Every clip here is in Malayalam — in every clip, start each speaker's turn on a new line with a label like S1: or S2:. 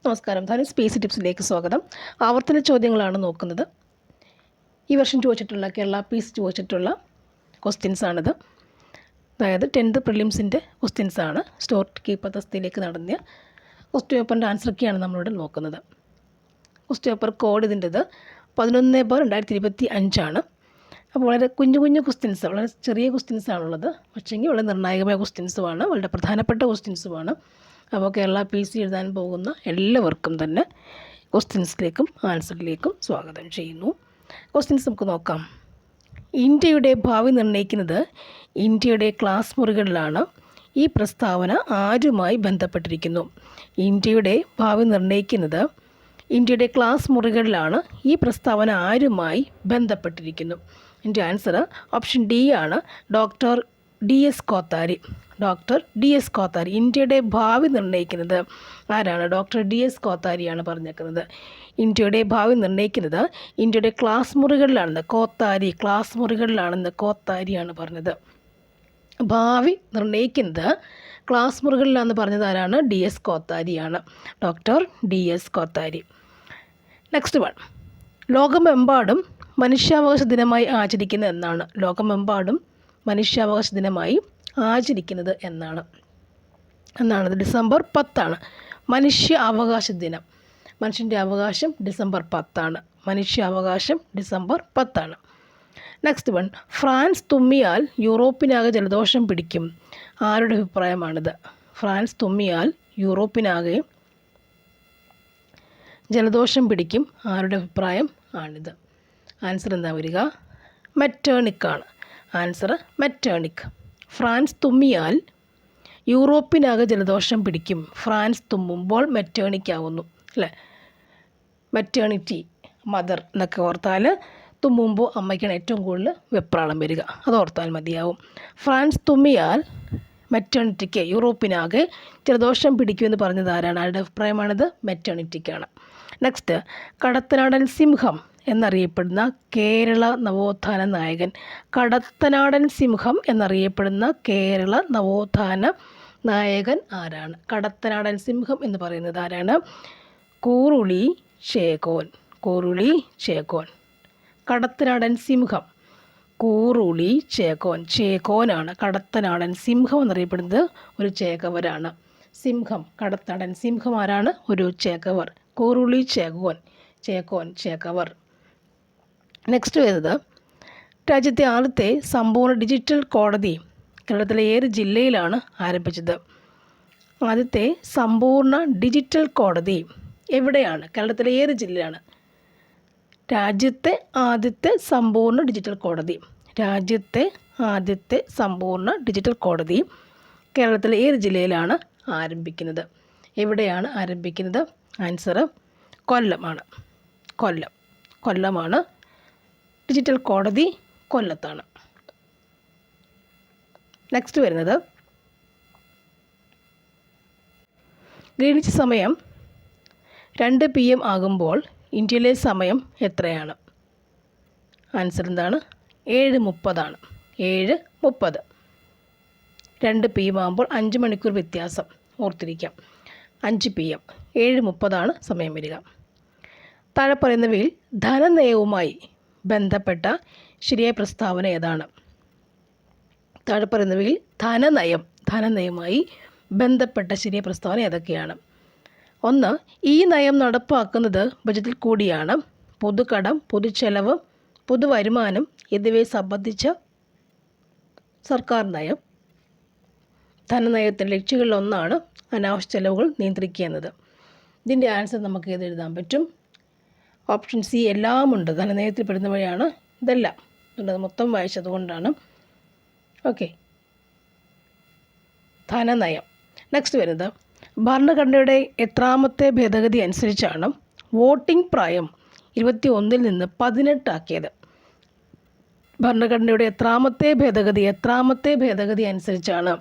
S1: നമസ്കാരം. ധാരാളം സ്പേസ് ടിപ്സിലേക്ക് സ്വാഗതം. ആവർത്തന ചോദ്യങ്ങളാണ് നോക്കുന്നത്. ഈ വർഷം ചോദിച്ചിട്ടുള്ള കേരള പീസ് ചോദിച്ചിട്ടുള്ള ക്വസ്റ്റ്യൻസാണിത്. അതായത് 10th പ്രിലിംസിൻ്റെ ക്വസ്റ്റ്യൻസാണ്. സ്റ്റോർ കീപ്പർ തസ്തിയിലേക്ക് നടത്തിയ ക്വസ്റ്റ്യൻ പേപ്പറിൻ്റെ ആൻസറൊക്കെയാണ് നമ്മളിവിടെ നോക്കുന്നത്. ക്വസ്റ്റ്യൻ പേപ്പർ കോഡ് ഇതിൻ്റെത് 11/2025 ആണ്. അപ്പോൾ വളരെ കുഞ്ഞു ക്വസ്റ്റ്യൻസ്, വളരെ ചെറിയ ക്വസ്റ്റ്യൻസാണുള്ളത്. പക്ഷേങ്കിൽ വളരെ നിർണായകമായ ക്വസ്റ്റ്യൻസുമാണ്, വളരെ പ്രധാനപ്പെട്ട ക്വസ്റ്റ്യൻസുമാണ്. അപ്പോൾ കേരള പി സി എഴുതാൻ പോകുന്ന എല്ലാവർക്കും തന്നെ ക്വസ്റ്റ്യൻസിലേക്കും ആൻസറിലേക്കും സ്വാഗതം ചെയ്യുന്നു. ക്വസ്റ്റ്യൻസ് നമുക്ക് നോക്കാം. ഇന്ത്യയുടെ ഭാവി നിർണ്ണയിക്കുന്നത് ഇന്ത്യയുടെ ക്ലാസ് മുറികളിലാണ്. ഈ പ്രസ്താവന ആരുമായി ബന്ധപ്പെട്ടിരിക്കുന്നു? ഇന്ത്യയുടെ ഭാവി നിർണ്ണയിക്കുന്നത് ഇന്ത്യയുടെ ക്ലാസ് മുറികളിലാണ്. ഈ പ്രസ്താവന ആരുമായി ബന്ധപ്പെട്ടിരിക്കുന്നു? എൻ്റെ ആൻസർ ഓപ്ഷൻ ഡി ആണ്, doctor D.S. Kothari. Doctor D.S. Kothari. ഇന്ത്യയുടെ ഭാവി നിർണ്ണയിക്കുന്നത് ആരാണ്? Doctor D.S. കോത്താരിയാണ് പറഞ്ഞേക്കുന്നത്. ഇന്ത്യയുടെ ഭാവി നിർണ്ണയിക്കുന്നത് ഇന്ത്യയുടെ ക്ലാസ് മുറികളിലാണെന്ന് കോത്താരി, ക്ലാസ് മുറികളിലാണെന്ന് കോത്താരിയാണ് പറഞ്ഞത്. ഭാവി നിർണ്ണയിക്കുന്നത് ക്ലാസ് മുറികളിലാണെന്ന് പറഞ്ഞത് ആരാണ്? D.S. കോത്താരിയാണ്, doctor D.S. Kothari. Next one, ലോകമെമ്പാടും മനുഷ്യാവകാശ ദിനമായി ആചരിക്കുന്നത് എന്നാണ്? ലോകമെമ്പാടും മനുഷ്യാവകാശ ദിനമായി ആചരിക്കുന്നത് എന്നാണത്? ഡിസംബർ 10 മനുഷ്യ അവകാശ ദിനം. മനുഷ്യൻ്റെ അവകാശം ഡിസംബർ 10. മനുഷ്യാവകാശം ഡിസംബർ 10. നെക്സ്റ്റ് വൺ, ഫ്രാൻസ് തുമ്മിയാൽ യൂറോപ്പിനാകെ ജലദോഷം പിടിക്കും. ആരുടെ അഭിപ്രായമാണിത്? ഫ്രാൻസ് തുമ്മിയാൽ യൂറോപ്പിനാകെ ജലദോഷം പിടിക്കും. ആരുടെ അഭിപ്രായം ആണിത്? ആൻസർ എന്താ വരിക? മെറ്റേണിക്കാണ്. Answer Metternich. ഫ്രാൻസ് തുമ്മിയാൽ യൂറോപ്പിനാകെ ജലദോഷം പിടിക്കും. ഫ്രാൻസ് തുമ്മുമ്പോൾ മെറ്റേണിക് ആവുന്നു, അല്ലേ? മെറ്റേണിറ്റി, മദർ എന്നൊക്കെ ഓർത്താൽ തുമ്മുമ്പോൾ അമ്മയ്ക്കാണ് ഏറ്റവും കൂടുതൽ വെപ്രാളം വരിക, അത് ഓർത്താൽ മതിയാവും. ഫ്രാൻസ് തുമ്മിയാൽ മെറ്റേണിറ്റിക്ക്, യൂറോപ്പിനാകെ ജലദോഷം പിടിക്കുമെന്ന് പറഞ്ഞത് ആരാണ്? ആരുടെ അഭിപ്രായമാണിത്? മെറ്റേണിറ്റിക്കാണ്. നെക്സ്റ്റ്, കടത്തനാടൻ സിംഹം എന്നറിയപ്പെടുന്ന കേരള നവോത്ഥാന നായകൻ. കടത്തനാടൻ സിംഹം എന്നറിയപ്പെടുന്ന കേരള നവോത്ഥാന നായകൻ ആരാണ്? കടത്തനാടൻ സിംഹം എന്ന് പറയുന്നത് ആരാണ്? കൂറുളി ചേകോൻ. കൂറുളി ചേകോൻ. കടത്തനാടൻ സിംഹം കൂറുളി ചേകോൻ. ചേകോനാണ് കടത്തനാടൻ സിംഹം എന്നറിയപ്പെടുന്നത്. ഒരു ചേകവരാണ്. സിംഹം, കടത്തനാടൻ സിംഹം ആരാണ്? ഒരു ചേകവർ. കൂറുളി ചേകോൻ. ചേകവർ. നെക്സ്റ്റ് വരുന്നത്, രാജ്യത്തെ ആദ്യത്തെ സമ്പൂർണ്ണ ഡിജിറ്റൽ കോടതി കേരളത്തിലെ ഏത് ജില്ലയിലാണ് ആരംഭിച്ചത്? ആദ്യത്തെ സമ്പൂർണ്ണ ഡിജിറ്റൽ കോടതി എവിടെയാണ്? കേരളത്തിലെ ഏത് ജില്ലയാണ്? രാജ്യത്തെ ആദ്യത്തെ സമ്പൂർണ്ണ ഡിജിറ്റൽ കോടതി. രാജ്യത്തെ ആദ്യത്തെ സമ്പൂർണ്ണ ഡിജിറ്റൽ കോടതി കേരളത്തിലെ ഏത് ജില്ലയിലാണ് ആരംഭിക്കുന്നത്? എവിടെയാണ് ആരംഭിക്കുന്നത്? ആൻസർ കൊല്ലമാണ്. കൊല്ലമാണ് ഡിജിറ്റൽ കോടതി, കൊല്ലത്താണ്. നെക്സ്റ്റ് വരുന്നത്, ഗ്രീനിച്ച് സമയം 2 PM ആകുമ്പോൾ ഇന്ത്യയിലെ സമയം എത്രയാണ്? ആൻസർ എന്താണ്? 7:30 7:30. 2 PM ആകുമ്പോൾ 5 മണിക്കൂർ വ്യത്യാസം, ഓർത്തിരിക്കാം. 5 PM, 7:30 സമയം വരിക. താഴെ പറയുന്നവയിൽ ധനനയവുമായി ബന്ധപ്പെട്ട ശരിയായ പ്രസ്താവന ഏതാണ്? താഴെ പറയുന്നവയിൽ ധനനയവുമായി ബന്ധപ്പെട്ട ശരിയായ പ്രസ്താവന ഏതൊക്കെയാണ്? 1, ഈ നയം നടപ്പാക്കുന്നത് ബജറ്റിൽ കൂടിയാണ്. പൊതുകടം, പൊതുച്ചെലവ്, പൊതുവരുമാനം എന്നിവയെ സംബന്ധിച്ച സർക്കാർ നയം. ധനനയത്തിൻ്റെ ലക്ഷ്യങ്ങളിലൊന്നാണ് അനാവശ്യ ചെലവുകൾ നിയന്ത്രിക്കുക എന്നത്. ഇതിൻ്റെ ആൻസർ നമുക്ക് ഏത് എഴുതാൻ പറ്റും? ഓപ്ഷൻ സി, എല്ലാം ഉണ്ട്. ധനനയത്തിൽ പെടുന്നവയാണ് ഇതെല്ലാം. അത് മൊത്തം വായിച്ചതുകൊണ്ടാണ്. ഓക്കെ, ധനനയം. നെക്സ്റ്റ് വരുന്നത്, ഭരണഘടനയുടെ എത്രാമത്തെ ഭേദഗതി അനുസരിച്ചാണ് വോട്ടിംഗ് പ്രായം 21 നിന്ന് 18 ആക്കിയത്? ഭരണഘടനയുടെ എത്രാമത്തെ ഭേദഗതി അനുസരിച്ചാണ്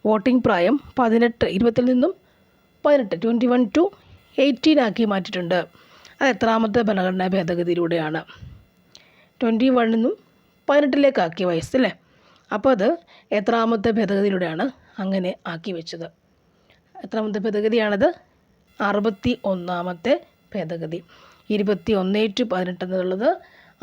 S1: വോട്ടിംഗ് പ്രായം 20 നിന്നും 18, 21 to 18 ആക്കി മാറ്റിയിട്ടുണ്ട്? അത് എത്രാമത്തെ ഭരണഘടനാ ഭേദഗതിയിലൂടെയാണ്? 21 നിന്നും 18 ആക്കിയ വയസ്സല്ലേ? അപ്പോൾ അത് എത്രാമത്തെ ഭേദഗതിയിലൂടെയാണ് അങ്ങനെ ആക്കി വെച്ചത്? എത്രാമത്തെ ഭേദഗതിയാണത്? 61ാമത്തെ ഭേദഗതി. 21/18 എന്നുള്ളത്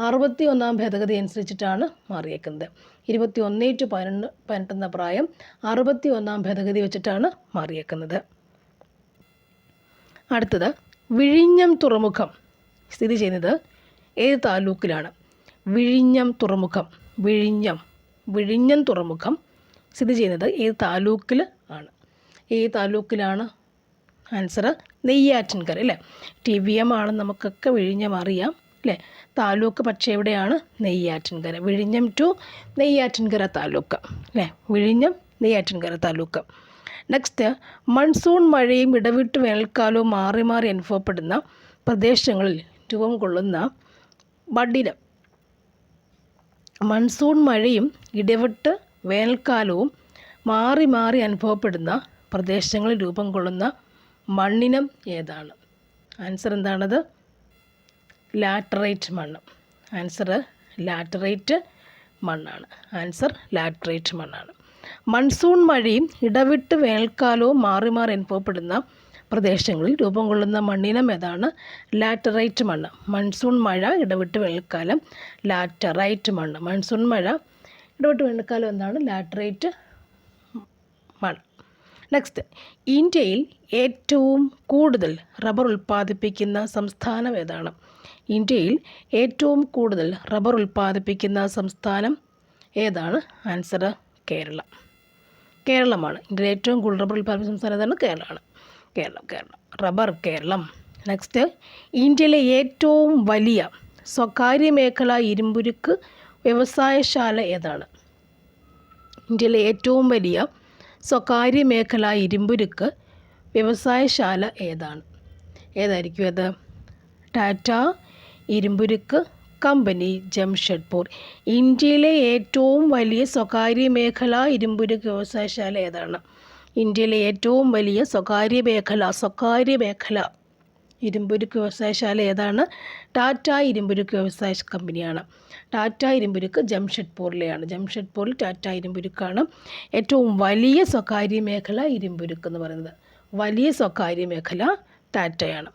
S1: 61ാം ഭേദഗതി അനുസരിച്ചിട്ടാണ് മാറിയേക്കുന്നത്. 21/18 എന്ന പ്രായം 61ാം ഭേദഗതി വെച്ചിട്ടാണ് മാറിയേക്കുന്നത്. അടുത്തത്, വിഴിഞ്ഞം തുറമുഖം സ്ഥിതി ചെയ്യുന്നത് ഏത് താലൂക്കിലാണ്? വിഴിഞ്ഞം തുറമുഖം, വിഴിഞ്ഞം തുറമുഖം സ്ഥിതി ചെയ്യുന്നത് ഏത് താലൂക്കിൽ ആണ്? ഏത് താലൂക്കിലാണ്? ആൻസർ നെയ്യാറ്റിൻകര അല്ലേ. TVM ആണ്, നമുക്കൊക്കെ വിഴിഞ്ഞം അറിയാം അല്ലേ. താലൂക്ക് പക്ഷേ എവിടെയാണ്? നെയ്യാറ്റിൻകര. വിഴിഞ്ഞം ടു നെയ്യാറ്റിൻകര താലൂക്ക് അല്ലേ. വിഴിഞ്ഞം നെയ്യാറ്റിൻകര താലൂക്ക്. നെക്സ്റ്റ്, മൺസൂൺ മഴയും ഇടവിട്ട് വേനൽക്കാലവും മാറി മാറി അനുഭവപ്പെടുന്ന പ്രദേശങ്ങളിൽ രൂപം കൊള്ളുന്ന മണ്ണിനം. മൺസൂൺ മഴയും ഇടവിട്ട് വേനൽക്കാലവും മാറി മാറി അനുഭവപ്പെടുന്ന പ്രദേശങ്ങളിൽ രൂപം കൊള്ളുന്ന മണ്ണിനം ഏതാണ്? ആൻസർ എന്താണത്? ലാറ്ററൈറ്റ് മണ്ണ്. ആൻസർ ലാറ്ററൈറ്റ് മണ്ണാണ്. ആൻസർ ലാറ്ററൈറ്റ് മണ്ണാണ്. മൺസൂൺ മഴയും ഇടവിട്ട് വേനൽക്കാലവും മാറി മാറി അനുഭവപ്പെടുന്ന പ്രദേശങ്ങളിൽ രൂപം കൊള്ളുന്ന മണ്ണിനം ഏതാണ്? ലാറ്ററൈറ്റ് മണ്ണ്. മൺസൂൺ മഴ, ഇടവിട്ട് വേനൽക്കാലം, ലാറ്ററൈറ്റ് മണ്ണ്. മൺസൂൺ മഴ, ഇടവിട്ട് വേനൽക്കാലം എന്താണ്? ലാറ്ററൈറ്റ് മണ്ണ്. നെക്സ്റ്റ്, ഇന്ത്യയിൽ ഏറ്റവും കൂടുതൽ റബ്ബർ ഉൽപ്പാദിപ്പിക്കുന്ന സംസ്ഥാനം ഏതാണ്? ഇന്ത്യയിൽ ഏറ്റവും കൂടുതൽ റബ്ബർ ഉൽപ്പാദിപ്പിക്കുന്ന സംസ്ഥാനം ഏതാണ്? ആൻസർ കേരളം. കേരളമാണ്. ഇന്ത്യയിൽ ഏറ്റവും കൂടുതൽ റബ്ബർ ഉൽപ്പാദിപ്പിക്കുന്ന സംസ്ഥാനം ഏതാണ്? കേരളമാണ്. കേരളം. റബ്ബർ കേരളം. നെക്സ്റ്റ്, ഇന്ത്യയിലെ ഏറ്റവും വലിയ സ്വകാര്യ മേഖല ഇരുമ്പുരുക്ക് വ്യവസായശാല ഏതാണ്? ഇന്ത്യയിലെ ഏറ്റവും വലിയ സ്വകാര്യ മേഖല ഇരുമ്പുരുക്ക് വ്യവസായശാല ഏതാണ്? ഏതായിരിക്കും അത്? ടാറ്റ ഇരുമ്പുരുക്ക് കമ്പനി, ജംഷഡ്പൂർ. ഇന്ത്യയിലെ ഏറ്റവും വലിയ സ്വകാര്യ മേഖല ഇരുമ്പുരുക്ക് വ്യവസായശാല ഏതാണ്? ഇന്ത്യയിലെ ഏറ്റവും വലിയ സ്വകാര്യ മേഖല ഇരുമ്പുരുക്ക് വ്യവസായശാല ഏതാണ്? ടാറ്റ ഇരുമ്പുരുക്ക് വ്യവസായ കമ്പനിയാണ്. ടാറ്റ ഇരുമ്പുരുക്ക് ജംഷഡ്പൂരിലെയാണ്. ജംഷഡ്പൂരിൽ ടാറ്റ ഇരുമ്പുരുക്കാണ് ഏറ്റവും വലിയ സ്വകാര്യ മേഖല ഇരുമ്പുരുക്ക് എന്ന് പറയുന്നത്. വലിയ സ്വകാര്യ മേഖല ടാറ്റയാണ്.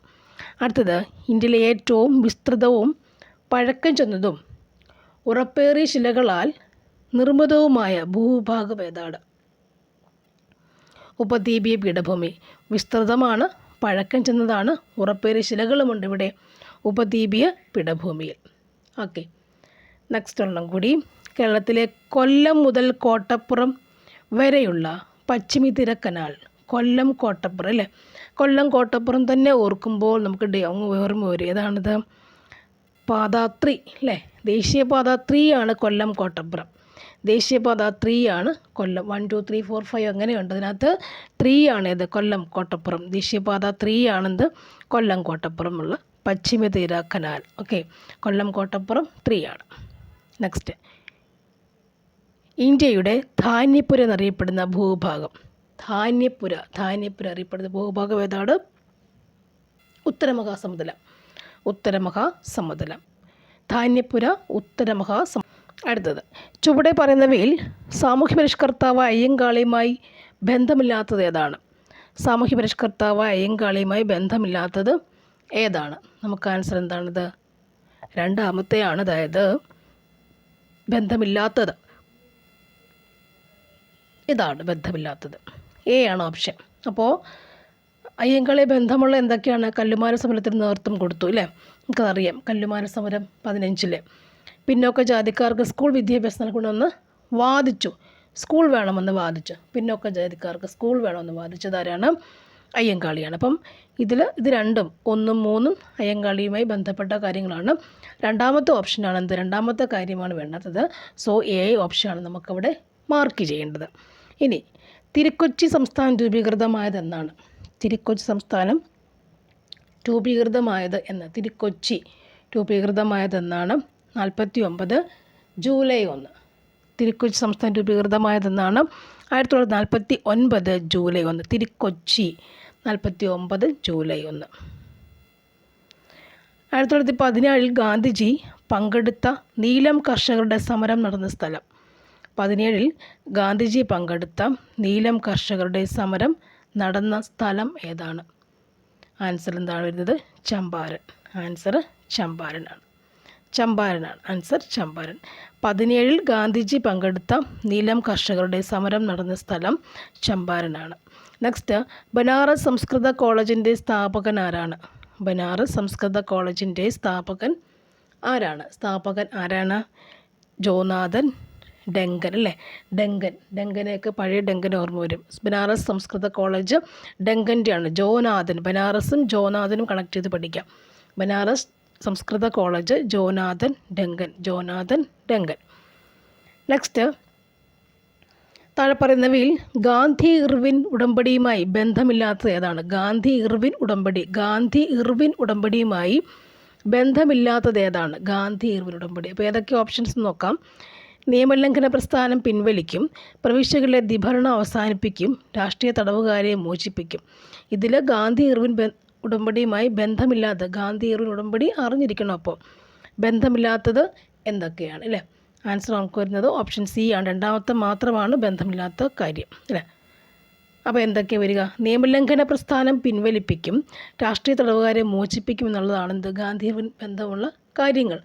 S1: അടുത്തത്, ഇന്ത്യയിലെ ഏറ്റവും വിസ്തൃതവും പഴക്കം ചെന്നതും ഉറപ്പേറിയ ശിലകളാൽ നിർമ്മിതവുമായ ഭൂഭാഗം ഏതാണ്? ഉപദ്വീപീയ പീഠഭൂമി. വിസ്തൃതമാണ്, പഴക്കം ചെന്നതാണ്, ഉറപ്പേറിയ ശിലകളുമുണ്ട് ഇവിടെ ഉപദ്വീപീയ പീഠഭൂമിയിൽ. ഓക്കെ, നെക്സ്റ്റ് ഒരെണ്ണം കൂടി. കേരളത്തിലെ കൊല്ലം മുതൽ കോട്ടപ്പുറം വരെയുള്ള പശ്ചിമതീര കനാൽ. കൊല്ലം കോട്ടപ്പുറം അല്ലേ. കൊല്ലം കോട്ടപ്പുറം തന്നെ ഓർക്കുമ്പോൾ നമുക്ക് ഓർമ്മ വരും. ഏതാണിത്? പാത3 അല്ലേ. ദേശീയപാത 3 ആണ് കൊല്ലം കോട്ടപ്പുറം. ദേശീയപാത 3 ആണ് കൊല്ലം. 1 2 3 4 5 അങ്ങനെയുണ്ട്. അതിനകത്ത് 3 ആണിത്, കൊല്ലം കോട്ടപ്പുറം. ദേശീയപാത 3 ആണെന്ത്? കൊല്ലം കോട്ടപ്പുറം ഉള്ള പശ്ചിമതീര കനാൽ. ഓക്കെ, കൊല്ലം കോട്ടപ്പുറം 3 ആണ്. നെക്സ്റ്റ്, ഇന്ത്യയുടെ ധാന്യപ്പുര എന്നറിയപ്പെടുന്ന ഭൂഭാഗം. ധാന്യപ്പുര അറിയപ്പെടുന്ന ഭൂഭാഗം ഏതാണ്? ഉത്തരമഹാസമതലം. ധാന്യപ്പുര ഉത്തരമഹാസമതലം. അടുത്തത്, ചുവടെ പറയുന്നവയിൽ സാമൂഹ്യ പരിഷ്കർത്താവായ അയ്യങ്കാളിയുമായി ബന്ധമില്ലാത്തത് ഏതാണ്? സാമൂഹ്യ പരിഷ്കർത്താവായ അയ്യങ്കാളിയുമായി ബന്ധമില്ലാത്തത് ഏതാണ്? നമുക്ക് ആൻസർ എന്താണിത്? രണ്ടാമത്തെയാണ്. അതായത് ബന്ധമില്ലാത്തത് ഇതാണ്, ബന്ധമില്ലാത്തത് എ ആണ് ഓപ്ഷൻ. അപ്പോൾ അയ്യങ്കാളിയെ ബന്ധമുള്ള എന്തൊക്കെയാണ്? കല്ലുമാല സമരത്തിന് നേതൃത്വം കൊടുത്തു അല്ലേ. നമുക്കറിയാം കല്ലുമാല സമരം 15-ലെ. പിന്നോക്ക ജാതിക്കാർക്ക് സ്കൂൾ വിദ്യാഭ്യാസം നൽകണമെന്ന് വാദിച്ചു. സ്കൂൾ വേണമെന്ന് വാദിച്ചു. പിന്നോക്ക ജാതിക്കാർക്ക് സ്കൂൾ വേണമെന്ന് വാദിച്ചതാരാണ്? അയ്യങ്കാളിയാണ്. അപ്പം ഇത് രണ്ടും 1ഉം 3ഉം അയ്യങ്കാളിയുമായി ബന്ധപ്പെട്ട കാര്യങ്ങളാണ്. രണ്ടാമത്തെ ഓപ്ഷനാണ് എന്ത്? രണ്ടാമത്തെ കാര്യമാണ് വേണ്ടാത്തത്. സോ എ ഓപ്ഷനാണ് നമുക്കവിടെ മാർക്ക് ചെയ്യേണ്ടത്. ഇനി, തിരുക്കൊച്ചി സംസ്ഥാനം രൂപീകൃതമായത് എന്നാണ്? തിരുക്കൊച്ചി സംസ്ഥാനം തിരുക്കൊച്ചി രൂപീകൃതമായതെന്നാണ്? 49 ജൂലൈ 1. തിരുക്കൊച്ചി സംസ്ഥാനം രൂപീകൃതമായതെന്നാണ്? 1949 ജൂലൈ 1. തിരുക്കൊച്ചി 49 ജൂലൈ 1. 1917 ഗാന്ധിജി പങ്കെടുത്ത നീലം കർഷകരുടെ സമരം നടന്ന സ്ഥലം. 17 ഗാന്ധിജി പങ്കെടുത്ത നീലം കർഷകരുടെ സമരം നടന്ന സ്ഥലം ഏതാണ്? ആൻസർ എന്താണ് വരുന്നത്? ചമ്പാരൻ. ആൻസർ ചമ്പാരനാണ്. ചമ്പാരനാണ് ആൻസർ. ചമ്പാരൻ. 17 ഗാന്ധിജി പങ്കെടുത്ത നീലം കർഷകരുടെ സമരം നടന്ന സ്ഥലം ചമ്പാരനാണ്. നെക്സ്റ്റ്, ബനാറസ് സംസ്കൃത കോളേജിൻ്റെ സ്ഥാപകൻ ആരാണ്? ബനാറസ് സംസ്കൃത കോളേജിൻ്റെ സ്ഥാപകൻ ആരാണ്? ജോനാഥൻ ഡങ്കൻ അല്ലേ? ഡങ്കനെയൊക്കെ പഴയ ഡങ്കൻ ഓർമ്മ വരും. ബനാറസ് സംസ്കൃത കോളേജ് ഡങ്കൻ്റെയാണ്. ബനാറസും ജോനാഥനും കണക്ട് ചെയ്ത് പഠിക്കാം. ബനാറസ് സംസ്കൃത കോളേജ് ജോനാഥൻ ഡങ്കൻ. നെക്സ്റ്റ്, താഴെ പറയുന്നവയിൽ ഗാന്ധി ഇർവിൻ ഉടമ്പടിയുമായി ബന്ധമില്ലാത്തത് ഏതാണ്? ഗാന്ധി ഇർവിൻ ഉടമ്പടിയുമായി ബന്ധമില്ലാത്തത് ഏതാണ്? ഗാന്ധി ഇർവിൻ ഉടമ്പടി. അപ്പോൾ ഏതൊക്കെ ഓപ്ഷൻസ് നോക്കാം. നിയമലംഘന പ്രസ്ഥാനം പിൻവലിക്കും, പ്രവിശ്യകളിലെ ദ്വിഭരണം അവസാനിപ്പിക്കും, രാഷ്ട്രീയ തടവുകാരെ മോചിപ്പിക്കും. ഇതിൽ ഗാന്ധി ഇർവിൻ ഉടമ്പടിയുമായി ബന്ധമില്ലാത്ത, ഗാന്ധി ഇർവിൻ ഉടമ്പടി അറിഞ്ഞിരിക്കണം. അപ്പോൾ ബന്ധമില്ലാത്തത് എന്തൊക്കെയാണ് അല്ലേ? ആൻസർ നമുക്ക് വരുന്നത് ഓപ്ഷൻ സി ആണ്. രണ്ടാമത്തെ മാത്രമാണ് ബന്ധമില്ലാത്ത കാര്യം അല്ലേ? അപ്പോൾ എന്തൊക്കെ വരിക? നിയമലംഘന പ്രസ്ഥാനം പിൻവലിപ്പിക്കും, രാഷ്ട്രീയ തടവുകാരെ മോചിപ്പിക്കും എന്നുള്ളതാണ് എന്ത്? ഗാന്ധി ഇർവിൻ ബന്ധമുള്ള കാര്യങ്ങൾ.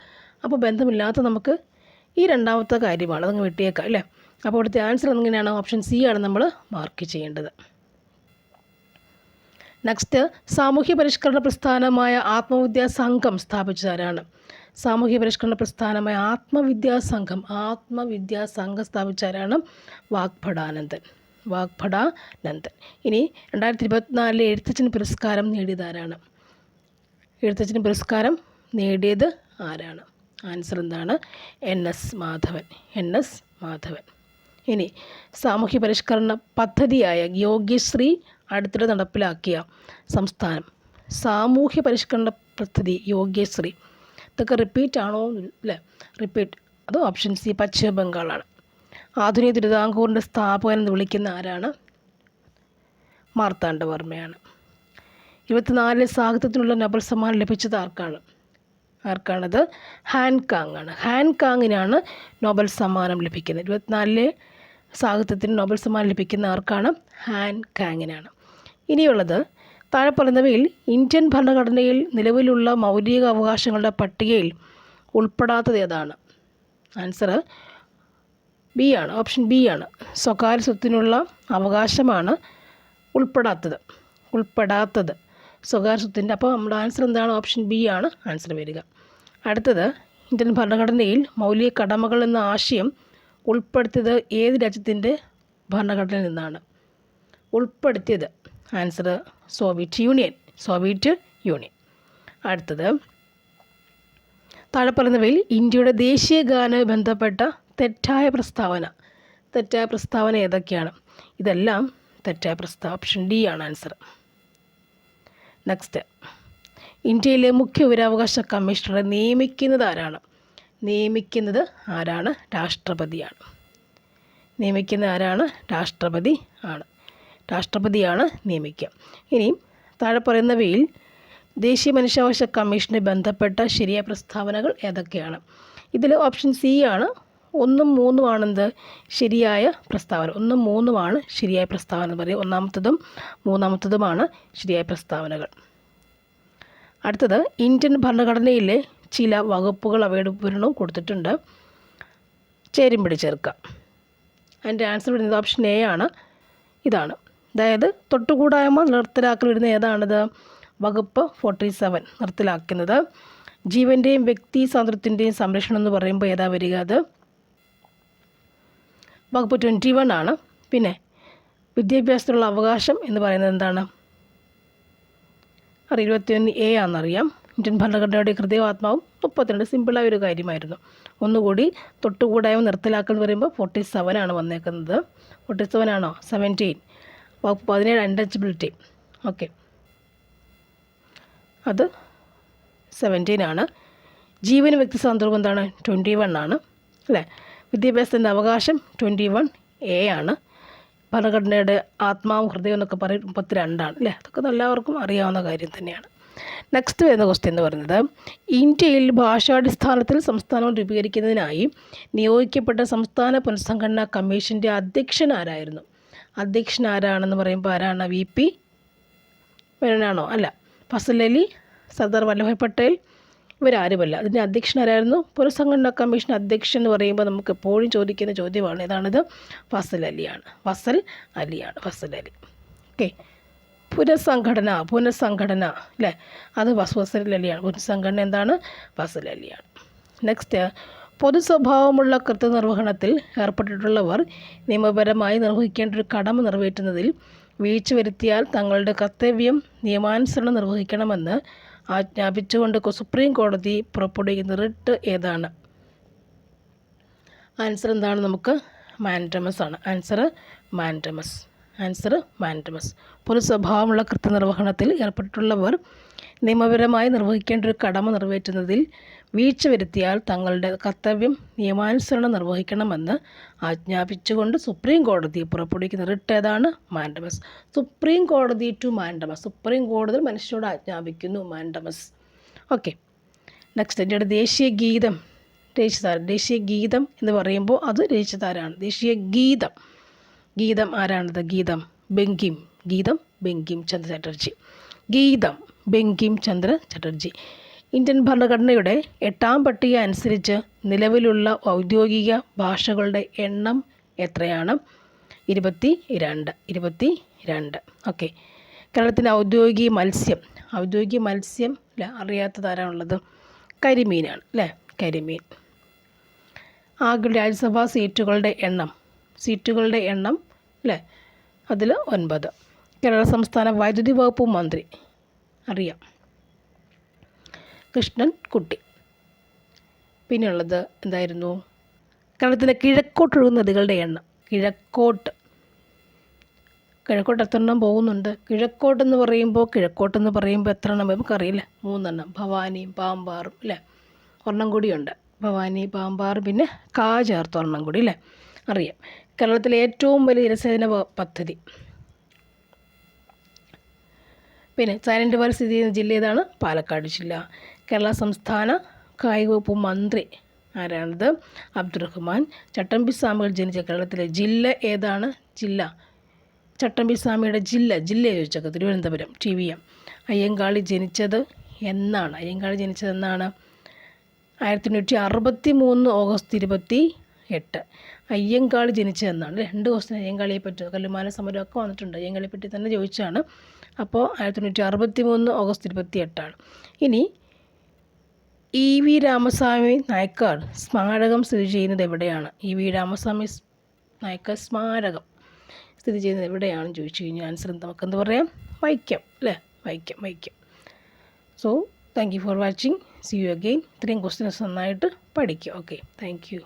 S1: അപ്പോൾ ബന്ധമില്ലാത്ത നമുക്ക് ഈ രണ്ടാമത്തെ കാര്യമാണ്, അതങ്ങ് വെട്ടിയേക്കാം അല്ലേ? അപ്പോൾ ഇവിടുത്തെ ആൻസർ എങ്ങനെയാണ്? ഓപ്ഷൻ സി ആണ് നമ്മൾ മാർക്ക് ചെയ്യേണ്ടത്. നെക്സ്റ്റ്, സാമൂഹ്യ പരിഷ്കരണ പ്രസ്ഥാനമായ ആത്മവിദ്യാ സംഘം സ്ഥാപിച്ചതാരാണ്? സാമൂഹ്യ പരിഷ്കരണ പ്രസ്ഥാനമായ ആത്മവിദ്യാസംഘം സ്ഥാപിച്ചതാരാണ്? വാഗ്ഭടാനന്ദൻ. ഇനി 2024 എഴുത്തച്ഛൻ പുരസ്കാരം നേടിയതാരാണ്? എഴുത്തച്ഛൻ പുരസ്കാരം നേടിയത് ആരാണ്? ആൻസർ എന്താണ്? NS മാധവൻ. ഇനി സാമൂഹ്യ പരിഷ്കരണ പദ്ധതിയായ യോഗ്യശ്രീ അടുത്തിടെ നടപ്പിലാക്കിയ സംസ്ഥാനം. സാമൂഹ്യ പരിഷ്കരണ പദ്ധതി യോഗ്യശ്രീ, ഇതൊക്കെ റിപ്പീറ്റ് ആണോ അല്ലേ? റിപ്പീറ്റ്. അത് ഓപ്ഷൻ സി പശ്ചിമ ബംഗാളാണ്. ആധുനിക തിരുവിതാംകൂറിൻ്റെ സ്ഥാപകൻ എന്ന് വിളിക്കുന്ന ആരാണ്? മാർത്താണ്ഡവർമ്മയാണ്. 24 സാഹിത്യത്തിനുള്ള നൊബേൽ സമ്മാനം ലഭിച്ചത് ആർക്കാണത്? ഹാൻകാങ്ങിനാണ് നൊബേൽ സമ്മാനം ലഭിക്കുന്നത്. 24 സാഹിത്യത്തിന് നൊബേൽ സമ്മാനം ലഭിക്കുന്ന ആർക്കാണ്? ഹാൻകാങ്ങിനാണ്. ഇനിയുള്ളത്, താഴെ പറയുന്നവയിൽ ഇന്ത്യൻ ഭരണഘടനയിൽ നിലവിലുള്ള മൗലിക അവകാശങ്ങളുടെ പട്ടികയിൽ ഉൾപ്പെടാത്തത് ഏതാണ്? ആൻസർ ബി ആണ്. ഓപ്ഷൻ ബി ആണ്. സ്വകാര്യ സ്വത്തിനുള്ള അവകാശമാണ് ഉൾപ്പെടാത്തത് സ്വകാര്യ സ്വത്തിൻ്റെ. അപ്പോൾ നമ്മുടെ ആൻസർ എന്താണ്? ഓപ്ഷൻ ബി ആണ് ആൻസർ വരിക. അടുത്തത്, ഇന്ത്യൻ ഭരണഘടനയിൽ മൗലിക കടമകൾ എന്ന ആശയം ഉൾപ്പെടുത്തിയത് ഏത് രാജ്യത്തിൻ്റെ ഭരണഘടനയിൽ നിന്നാണ് ഉൾപ്പെടുത്തിയത്? Answer Soviet union. അടുത്തത്, താഴെ പറയുന്നവയിൽ ഇന്ത്യയുടെ ദേശീയ ഗാനവുമായി ബന്ധപ്പെട്ട തെറ്റായ പ്രസ്താവന ഏതൊക്കെയാണ്? ഇതെല്ലാം തെറ്റായ പ്രസ്താവന. ഓപ്ഷൻ ഡി ആണ് ആൻസർ. നെക്സ്റ്റ്, ഇന്ത്യയിലെ മുഖ്യ വിവരാവകാശ കമ്മീഷണറെ നിയമിക്കുന്നത് ആരാണ്? രാഷ്ട്രപതിയാണ് നിയമിക്കുക. ഇനി താഴെ പറയുന്നവയിൽ ദേശീയ മനുഷ്യാവകാശ കമ്മീഷനെ ബന്ധപ്പെട്ട ശരിയായ പ്രസ്താവനകൾ ഏതൊക്കെയാണ്? ഇതിൽ ഓപ്ഷൻ സി ആണ്. 1ഉം 3ഉം ആണെന്ത്? ശരിയായ പ്രസ്താവന. 1ഉം 3ഉമാണ് ശരിയായ പ്രസ്താവന എന്ന് പറയും. 1ാമത്തതും 3ാമത്തതുമാണ് ശരിയായ പ്രസ്താവനകൾ. അടുത്തത്, ഇന്ത്യൻ ഭരണഘടനയിലെ ചില വകുപ്പുകൾ അവയുടെ വിവരണവും കൊടുത്തിട്ടുണ്ട്. ചേരുംപടി ചേർക്കാം. അതിൻ്റെ ആൻസർ വരുന്നത് ഓപ്ഷൻ എ ആണ്. ഇതാണ്. അതായത് തൊട്ടുകൂടായ്മ നിർത്തലാക്കൽ വരുന്ന ഏതാണിത്? വകുപ്പ് 47 നിർത്തലാക്കുന്നത്. ജീവൻ്റെയും വ്യക്തി സ്വാതന്ത്ര്യത്തിൻ്റെയും സംരക്ഷണം എന്ന് പറയുമ്പോൾ ഏതാ വരിക? അത് വകുപ്പ് 21 ആണ്. പിന്നെ വിദ്യാഭ്യാസത്തിനുള്ള അവകാശം എന്ന് പറയുന്നത് എന്താണ്? 21A ആണെന്നറിയാം. ഇന്ത്യൻ ഭരണഘടനയുടെ ഹൃദയാത്മാവും 32 സിമ്പിളായ ഒരു കാര്യമായിരുന്നു. ഒന്നുകൂടി, തൊട്ടുകൂടായ്മ നിർത്തലാക്കൽ എന്ന് പറയുമ്പോൾ 47 ആണ് വന്നേക്കുന്നത്. 47 ആണോ? 17. വകുപ്പ് 17 അൺടച്ചബിലിറ്റി. ഓക്കെ, അത് 17 ആണ്. ജീവന് വ്യക്തി സ്വാതന്ത്ര്യം എന്താണ്? 21 ആണ് അല്ലേ? വിദ്യാഭ്യാസത്തിൻ്റെ അവകാശം 21A ആണ്. ഭരണഘടനയുടെ ആത്മാവും ഹൃദയം എന്നൊക്കെ പറയും 32 ആണ് അല്ലേ? അതൊക്കെ എല്ലാവർക്കും അറിയാവുന്ന കാര്യം തന്നെയാണ്. നെക്സ്റ്റ് വരുന്ന ക്വസ്റ്റ്യൻ എന്ന് പറയുന്നത്, ഇന്ത്യയിൽ ഭാഷാടിസ്ഥാനത്തിൽ സംസ്ഥാനം രൂപീകരിക്കുന്നതിനായി നിയോഗിക്കപ്പെട്ട സംസ്ഥാന പുനഃസംഘടനാ കമ്മീഷൻ്റെ അധ്യക്ഷൻ ആരായിരുന്നു? അധ്യക്ഷൻ ആരാണെന്ന് പറയുമ്പോൾ ആരാണ്? VP മേനോനാണോ? അല്ല, ഫസൽ അലി, സർദാർ വല്ലഭായ് പട്ടേൽ, ഇവരാരുമല്ല. അതിൻ്റെ അധ്യക്ഷനാരായിരുന്നു? പുനഃസംഘടനാ കമ്മീഷൻ അധ്യക്ഷൻ എന്ന് പറയുമ്പോൾ നമുക്ക് എപ്പോഴും ചോദിക്കുന്ന ചോദ്യമാണ്. ഏതാണിത്? ഫസൽ അലിയാണ്. ഫസൽ അലി. ഓക്കെ. പുനഃസംഘടന അല്ലേ, അത് ഫസൽ അലിയാണ്. പുനഃസംഘടന എന്താണ്? ഫസൽ അലിയാണ്. നെക്സ്റ്റ്, പൊതു സ്വഭാവമുള്ള കൃത്യനിർവഹണത്തിൽ ഏർപ്പെട്ടിട്ടുള്ളവർ നിയമപരമായി നിർവഹിക്കേണ്ട ഒരു കടമ നിറവേറ്റുന്നതിൽ വീഴ്ച വരുത്തിയാൽ തങ്ങളുടെ കർത്തവ്യം നിയമാനുസരണം നിർവഹിക്കണമെന്ന് ആജ്ഞാപിച്ചുകൊണ്ട് സുപ്രീം കോടതി പുറപ്പെടുവിക്കുന്ന റിട്ട് ഏതാണ്? ആൻസർ എന്താണ്? നമുക്ക് മാൻഡമസ് ആണ്. Answer mandamus. പൊതു സ്വഭാവമുള്ള കൃത്യനിർവഹണത്തിൽ ഏർപ്പെട്ടിട്ടുള്ളവർ നിയമപരമായി നിർവഹിക്കേണ്ട ഒരു കടമ നിറവേറ്റുന്നതിൽ വീഴ്ച വരുത്തിയാൽ തങ്ങളുടെ കർത്തവ്യം നിയമാനുസരണം നിർവഹിക്കണമെന്ന് ആജ്ഞാപിച്ചുകൊണ്ട് സുപ്രീം കോടതി പുറപ്പെടുവിക്കുന്ന റിട്ട് ഏതാണ്? മാൻഡമസ്. സുപ്രീം കോടതി ടു മാൻഡമസ്. സുപ്രീം കോടതി മനുഷ്യരോട് ആജ്ഞാപിക്കുന്നു. മാൻഡമസ്. ഓക്കെ. നെക്സ്റ്റ്, ഇന്ത്യയുടെ ദേശീയ ഗീതം രചിച്ചതാരാണ്? ദേശീയ ഗീതം എന്ന് പറയുമ്പോൾ അത് രചിച്ചതാരാണ്? ദേശീയ ഗീതം ആരാണത്? ബങ്കിം ചന്ദ്ര ചാറ്റർജി. ഇന്ത്യൻ ഭരണഘടനയുടെ 8ാം പട്ടിക അനുസരിച്ച് നിലവിലുള്ള ഔദ്യോഗിക ഭാഷകളുടെ എണ്ണം എത്രയാണ്? 22. ഓക്കെ. കേരളത്തിൻ്റെ ഔദ്യോഗിക മത്സ്യം അറിയാത്തതാരാണുള്ളത്? കരിമീനാണ് അല്ലേ? കരിമീൻ. ആകെ രാജ്യസഭാ സീറ്റുകളുടെ എണ്ണം അല്ലേ, അതിൽ 9. കേരള സംസ്ഥാന വൈദ്യുതി വകുപ്പ് മന്ത്രി അറിയാം, കൃഷ്ണൻകുട്ടി. പിന്നെയുള്ളത് എന്തായിരുന്നു? കേരളത്തിലെ കിഴക്കോട്ടൊഴുകുന്ന നദികളുടെ എണ്ണം. കിഴക്കോട്ട് എത്രണ്ണം പോകുന്നുണ്ട്? കിഴക്കോട്ടെന്ന് പറയുമ്പോൾ എത്ര എണ്ണം? നമുക്കറിയില്ല. 3 എണ്ണം. ഭവാനിയും പാമ്പാറും അല്ലേ, ഒരെണ്ണം കൂടിയുണ്ട്. ഭവാനി, പാമ്പാർ, പിന്നെ ചേർത്ത് ഒരെണ്ണം കൂടി അല്ലേ, അറിയാം. കേരളത്തിലെ ഏറ്റവും വലിയ ജലസേചന പദ്ധതി, പിന്നെ സൈലൻ്റ് വാലി സ്ഥിതി ചെയ്യുന്ന ജില്ല ഏതാണ്? പാലക്കാട് ജില്ല. കേരള സംസ്ഥാന കായിക വകുപ്പ് മന്ത്രി ആരാണത്? അബ്ദുറഹ്മാൻ ചട്ടമ്പി സ്വാമികൾ ജനിച്ച കേരളത്തിലെ ജില്ല ഏതാണ്? ചട്ടമ്പി സ്വാമിയുടെ ജില്ല ചോദിച്ചത് തിരുവനന്തപുരം. TVM. അയ്യങ്കാളി ജനിച്ചത് എന്നാണ്? 1863 ഓഗസ്റ്റ് 28. അയ്യങ്കാളി ജനിച്ചതെന്നാണ്. 2 ക്വസ്റ്റ്യൻ അയ്യങ്കാളിയെ പറ്റി, കല്ലുമാല സമരമൊക്കെ വന്നിട്ടുണ്ട്. അയ്യങ്കാളിയെ പറ്റി തന്നെ ചോദിച്ചാണ്. അപ്പോൾ 1863 ഓഗസ്റ്റ് 28 ഇനി EV രാമസ്വാമി നായ്ക്കർ സ്മാരകം സ്ഥിതി ചെയ്യുന്നത് എവിടെയാണ്? EV രാമസ്വാമി നായ്ക്കർ സ്മാരകം സ്ഥിതി ചെയ്യുന്നത് എവിടെയാണെന്ന് ചോദിച്ചു കഴിഞ്ഞാൽ ആൻസർ നമുക്കെന്ത് പറയാം? വൈക്കം അല്ലേ, Vaikom. So thank you for watching. C you again. ഇത്രയും ക്വസ്റ്റ്യൻസ് നന്നായിട്ട് പഠിക്കുക. Okay, thank you.